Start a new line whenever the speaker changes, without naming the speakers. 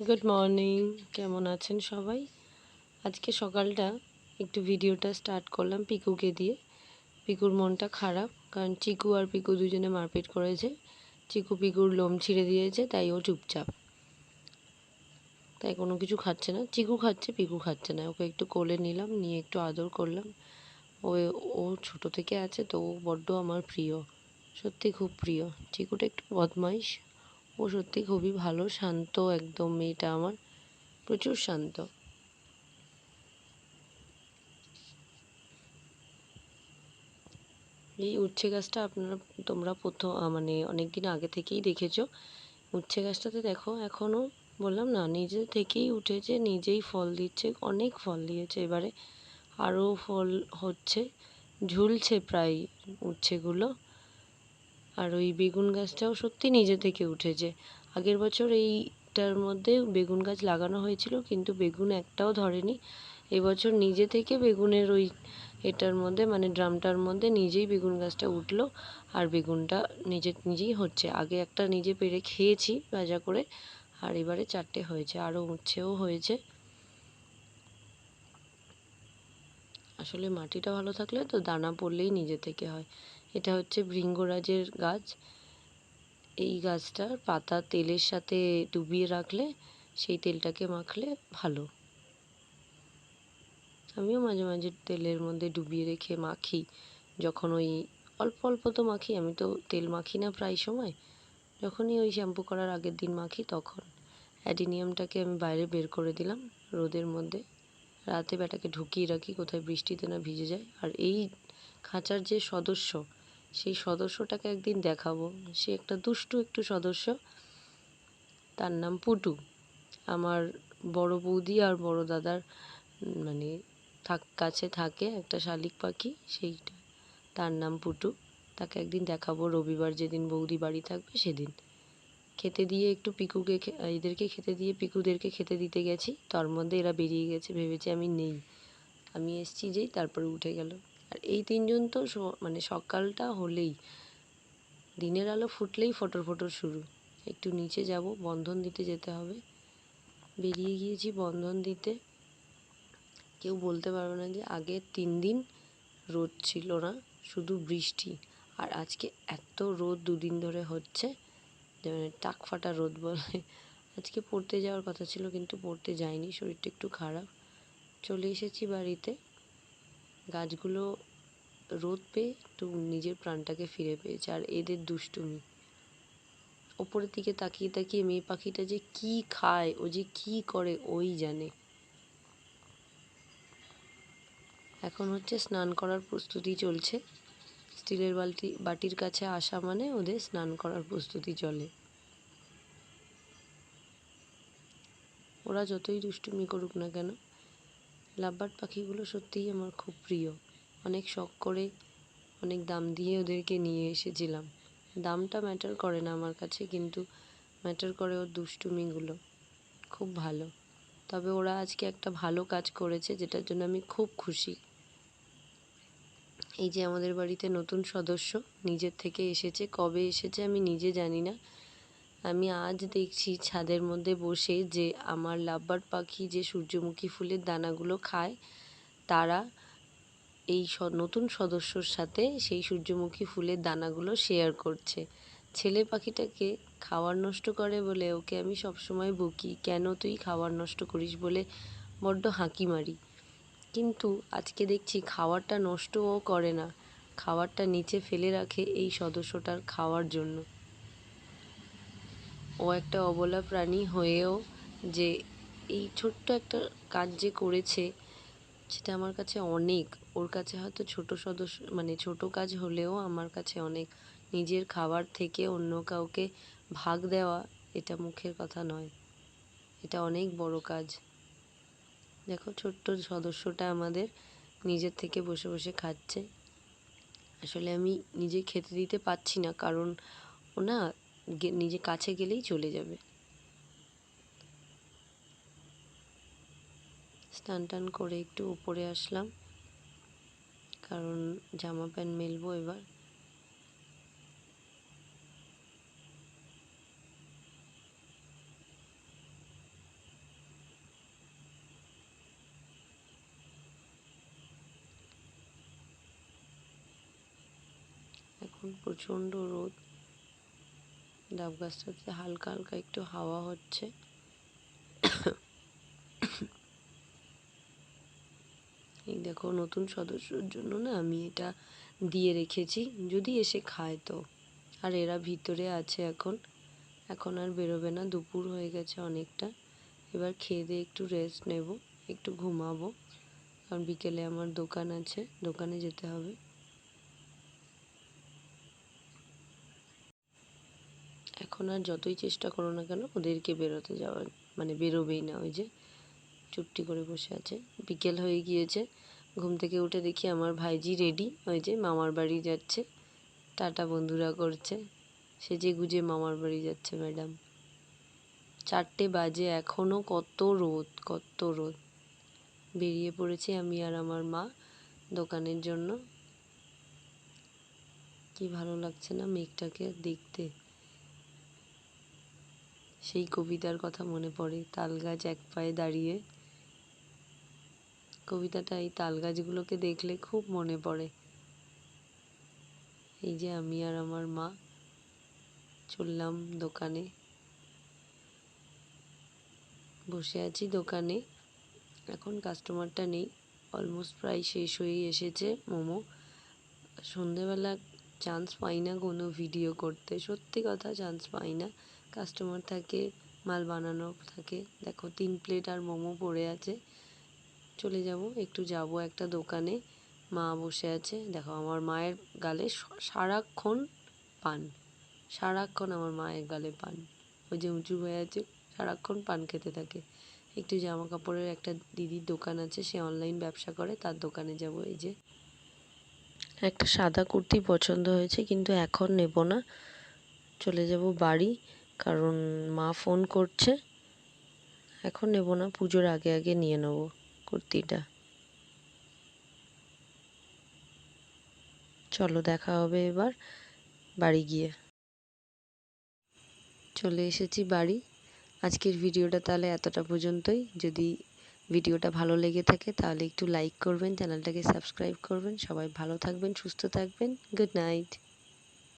Good morning, কেমন আছেন সবাই? আজকে সকালটা একটু ভিডিওটা স্টার্ট করলাম পিকুকে দিয়ে। পিকুর মনটা খারাপ, কারণ চিকু আর পিকু দুজনে মারপিট করেছে। চিকু পিকুর লোম ছিঁড়ে দিয়েছে, তাই ও চুপচাপ, তাই কোনো কিছু খাচ্ছে না। চিকু খাচ্ছে, পিকু খাচ্ছে না। ওকে একটু কোলে নিলাম, নিয়ে একটু আদর করলাম। ও ও ছোটো থেকে আছে তো, ও বড্ড আমার প্রিয়, সত্যি খুব প্রিয়। চিকুটা একটু বদমাইশ, ও সত্যি খুবই ভালো, শান্ত একদম মেয়েটা আমার, প্রচুর শান্ত। এই উচ্ছে গাছটা তোমরা মানে অনেক দিন আগে থেকেই দেখেছো। উচ্ছে গাছটাতে দেখো এখনও, বললাম না, নিজে থেকেই উঠেছে, নিজেই ফল দিচ্ছে, অনেক ফল দিয়েছে এবারে, আরও ফল হচ্ছে, ঝুলছে প্রায় উচ্ছেগুলো। আর ওই বেগুন গাছটাও সত্যি নিজে থেকে উঠেছে। আগের বছর এইটার মধ্যে বেগুন গাছ লাগানো হয়েছিল, কিন্তু বেগুন একটাও ধরেনি। এবছর নিজে থেকে বেগুনের ওই এটার মধ্যে, মানে ড্রামটার মধ্যে নিজেই বেগুন গাছটা উঠলো, আর বেগুনটা নিজেই হচ্ছে। আগে একটা নিজে পেড়ে খেয়েছি ভাজা করে, আর এবারে 4টে হয়েছে, আরও উচ্ছেও হয়েছে। আসলে মাটিটা ভালো থাকলে তো দানা পড়লেই নিজে থেকে হয়। এটা হচ্ছে ভৃঙ্গরাজের গাছ। এই গাছটার পাতা তেলের সাথে ডুবিয়ে রাখলে, সেই তেলটাকে মাখলে ভালো। আমিও মাঝে মাঝে তেলের মধ্যে ডুবিয়ে রেখে মাখি, যখন ওই অল্প অল্প তো মাখি, আমি তো তেল মাখি না প্রায় সময়, যখনই ওই শ্যাম্পু করার আগের দিন মাখি তখন। অ্যাডিনিয়ামটাকে আমি বাইরে বের করে দিলাম রোদের মধ্যে, রাতে ব্যাটাকে ঢুকিয়ে রাখি কোথায় বৃষ্টিতে না ভিজে যায়। আর এই খাঁচার যে সদস্য, সেই সদস্যটাকে একদিন দেখাবো। সে একটা দুষ্টু একটু সদস্য, তার নাম পুটু। আমার বড় বৌদি আর বড় দাদার মানে কাছে থাকে একটা শালিক পাখি, সেইটা, তার নাম পুটু। তাকে একদিন দেখাবো, রবিবার যেদিন বৌদি বাড়ি থাকবে সেদিন। খেতে দিয়ে একটু পিকুকে এদেরকে খেতে দিয়ে পিকুদেরকে খেতে দিতে গেছি, তার মধ্যে এরা বেরিয়ে গেছে, ভেবেছে আমি নেই। আমি এসছি যেই তারপরে উঠে গেল। আর এই তিনজন তো মানে সকালটা হলেই, দিনের আলো ফুটলেই ফটর ফটর শুরু। একটু নিচে যাব, বন্ধন দিতে যেতে হবে। বেরিয়ে গিয়েছি বন্ধন দিতে। কেউ বলতে পারবে না যে আগের 3 দিন রোদ ছিল না, শুধু বৃষ্টি। আর আজকে এত রোদ 2 দিন ধরে হচ্ছে, যে মানে টাক ফাটা রোদ বলে। আজকে পড়তে যাওয়ার কথা ছিল, কিন্তু পড়তে যাইনি, শরীরটা একটু খারাপ। চলে এসেছি বাড়িতে। গাছগুলো রোদ পেয়ে একটু নিজের প্রাণটাকে ফিরে পেয়েছে। আর এদের দুষ্টুমি, ওপরের দিকে তাকিয়ে তাকিয়ে মেয়ে পাখিটা যে কি খায়, ও যে কি করে ওই জানে। এখন হচ্ছে স্নান করার প্রস্তুতি চলছে। স্টিলের বাটির কাছে আসা মানে ওদের স্নান করার প্রস্তুতি চলে। ওরা যতই দুষ্টুমি করুক না কেন, লাভবার্ড পাখিগুলো সত্যিই আমার খুব প্রিয়। অনেক শখ করে, অনেক দাম দিয়ে ওদেরকে নিয়ে এসেছিলাম। দামটা ম্যাটার করে না আমার কাছে, কিন্তু ম্যাটার করে ওর দুষ্টুমিগুলো। খুব ভালো। তবে ওরা আজকে একটা ভালো কাজ করেছে, যেটার জন্য আমি খুব খুশি। এই যে আমাদের বাড়িতে নতুন সদস্য নিজের থেকে এসেছে, কবে এসেছে আমি নিজে জানি না। আমি আজ দেখছি ছাদের মধ্যে বসে যে আমার লাভবার্ড পাখি যে সূর্যমুখী ফুলের দানাগুলো খায়, তারা এই নতুন সদস্যর সাথে সেই সূর্যমুখী ফুলের দানাগুলো শেয়ার করছে। ছেলে পাখিটাকে খাবার নষ্ট করে বলে ওকে আমি সবসময় বকি, কেন তুই খাবার নষ্ট করিস বলে বড্ড হাঁকি মারি। কিন্তু আজকে দেখছি খাবারটা নষ্টও করে না, খাবারটা নিচে ফেলে রাখে এই সদস্যটার খাওয়ার জন্য। ও একটা অবলা প্রাণী হয়েও যে এই ছোট্ট একটা কাজ যে করেছে, সেটা আমার কাছে অনেক। ওর কাছে হয়তো ছোট সদস্য, মানে ছোট কাজ হলেও আমার কাছে অনেক। নিজের খাবার থেকে অন্য কাউকে ভাগ দেওয়া, এটা মুখের কথা নয়, এটা অনেক বড় কাজ। দেখো ছোট্ট সদস্যটা আমাদের নিজের থেকে বসে বসে খাচ্ছে। আসলে আমি নিজে খেতে দিতে পারছি না, কারণ ও না নিজে কাছে গেলেই চলে যাবে। স্নান টান করে একটু উপরে আসলাম, কারণ জামা প্যান্ট মেলবো এবার। এখন প্রচণ্ড রোদ, ডাব গাছটাতে হালকা হালকা একটু হাওয়া হচ্ছে। এই দেখো, নতুন সদস্যর জন্য না আমি এটা দিয়ে রেখেছি, যদি এসে খায় তো। আর এরা ভিতরে আছে এখন, এখন আর বেরোবে না, দুপুর হয়ে গেছে অনেকটা। এবার খেয়ে দিয়ে একটু রেস্ট নেব, একটু ঘুমাবো, কারণ বিকেলে আমার দোকান আছে, দোকানে যেতে হবে। এখন আর যতই চেষ্টা করো না কেন ওদেরকে বেরোতে যাওয়ার, মানে বেরোবেই না, ওই যে চুপটি করে বসে আছে। বিকেল হয়ে গিয়েছে, ঘুম থেকে উঠে দেখি আমার ভাইজি রেডি, ওই যে মামার বাড়ি যাচ্ছে, টাটা বন্ধুরা করছে, সেজে গুজে মামার বাড়ি যাচ্ছে ম্যাডাম। 4টে বাজে, এখনও কত রোদ, কত রোদ। বেরিয়ে পড়েছি আমি আর আমার মা দোকানের জন্য। কি ভালো লাগছে না মেঘটাকে দেখতে। সেই কবিতার কথা মনে পড়ে, তাল গাছ এক পায়ে দাঁড়িয়ে। কবিতাটা এই তাল গাছগুলোকে দেখলে খুব মনে পড়ে। এই যে আমি আর আমার মা চললাম দোকানে, বসে আছি দোকানে। এখন কাস্টমারটা নেই, অলমোস্ট প্রায় শেষ হয়েই এসেছে মোমো। সন্ধেবেলা চান্স পাই না কোনো ভিডিও করতে, সত্যি কথা চান্স পাই না। কাস্টমার থাকে, মাল বানানো থাকে। দেখো 3 প্লেট আর মোমো পড়ে আছে। চলে যাব, একটু যাব একটা দোকানে, মা বসে আছে। দেখো আমার মায়ের গালে সারাক্ষণ পান, সারাক্ষণ আমার মায়ের গালে পান, ওই যে উঁচু হয়ে আছে, সারাক্ষণ পান খেতে থাকে। একটু জামা কাপড়ের একটা দিদির দোকান আছে, সে অনলাইন ব্যবসা করে, তার দোকানে যাব। এই যে একটা সাদা কুর্তি পছন্দ হয়েছে, কিন্তু এখন নেব না, চলে যাব বাড়ি, কারণ মা ফোন করছে। এখন নেব না, পুজোর আগে আগে নিয়ে নেব কুর্তিটা। চলো দেখা হবে এবার বাড়ি গিয়ে। চলে এসেছি বাড়ি। আজকের ভিডিওটা তাহলে এতটা পর্যন্তই। যদি ভিডিওটা ভালো লেগে থাকে তাহলে একটু লাইক করবেন, চ্যানেলটাকে সাবস্ক্রাইব করবেন। সবাই ভালো থাকবেন, সুস্থ থাকবেন। Good night.